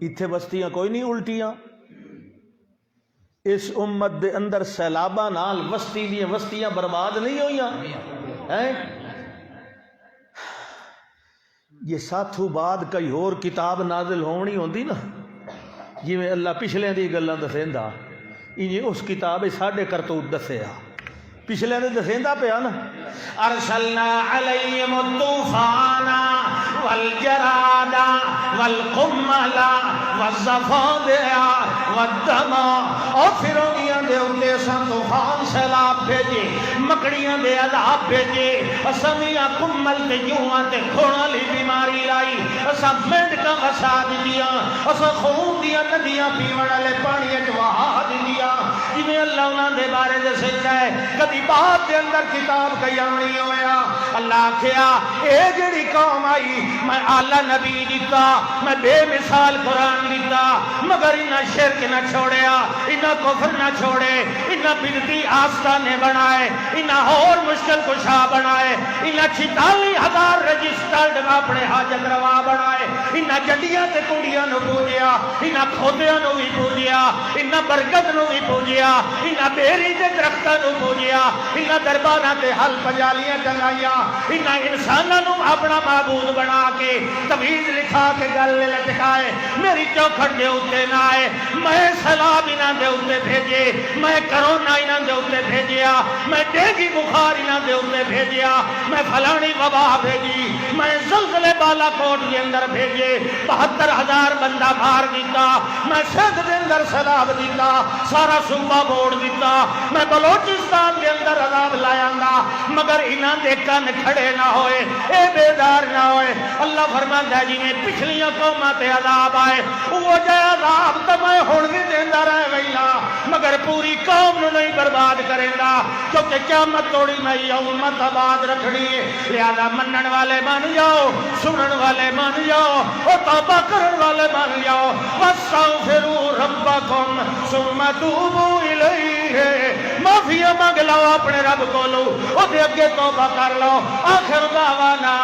اتھے بستیاں کوئی نہیں الٹیاں، اس امت دے اندر سیلاباں نال وسطی دی وستیاں برباد نہیں ہوئیاں ہیں؟ یہ ساتھو بعد کئی اور کتاب نازل ہونی ہوندی نا، جی میں اللہ پچھلے دی گلاں دسیندا، انہیں اس کتاب ساڈے کرتوت دسیا، پچھلے دے دسیندا پیا نا، ارسلنا علیہم الطوفان والجراد والقمل والضفادع والدم، اور فرعونیاں دے اتے سن طوفان سیلاب بھیجے، مکڑیاں دے عذاب بھیجے، اسمیاں کمل تے جوہاں تے کھوڑا لی بیماری لائی، اسا مینڈکاں وسا دیاں، اسا خون دیاں ندیاں پیوڑ والے پانی وہا دیاں، جویں اللہ انہاں دے بارے دسیندا ہے۔ کدی بات دے اندر کتاب قیام نہیں ہویا، اللہ کہیا اے جڑی قوم آئی میں اعلی نبی دیتا، میں بے مثال قرآن دیتا، مگر انہاں شرک نہ چھوڑیا، انہاں کفر نہ چھوڑے، انہاں بدعتی آستانے بنائے، انہاں اور مشکل کشا بنائے، انہاں 46,000 رجسٹرڈ اپنے حاجت روا بنائے، انہاں جڈیاں تے کڑیاں نو پوجیا، انہاں کھودیاں نو بھی پوجیا، انہاں برکت نو بھی پوجیا، انہاں بیری دے درختاں نو پوجیا، انہاں درباراں تے حل پجالیاں چلائیاں، انہاں انساناں نو اپنا معبود بنا کے توحید لکھا کے گل لٹکائے، میری چوکھٹ دے اوتے نہ آئے، میں سیلاب انہاں دے اوتے بھیجے، میں کرونا انہاں دے اوتے بھیجیا، میں ڈینگی بخار انہاں دے اوتے بھیجیا، میں فلانی وبا بھیجی، میں زلزلے بالا کوٹ دے اندر بھیجے، 72,000 بندہ مار دیتا، میں سندھ دے اندر سیلاب دیتا، سارا صوبہ موڑ دیتا، میں بلوچستان دے اندر عذاب لایاں گا، مگر انہاں دے کن کھڑے نہ ہوئے، اے بیدار نہ ہوئے۔ اللہ فرماندا ہے جی میں پچھلیاں قوماں تے عذاب آئے، وہ جے عذاب تے میں ہن وی دیندا رہ گیا، مگر پوری قوم نو نہیں برباد کریں گا، کیونکہ قیامت توڑی میں یہ امت آباد رکھنی ہے۔ لہذا منن والے مان جاؤ، سنن والے مان جاؤ، اور توبہ کرن والے مان جاؤ، واستغفروا ربکم ثم توبوا الیہ، معافی مانگ لو اپنے رب کو لو، او دے اگے توبہ کر لو۔ آخر دعوانا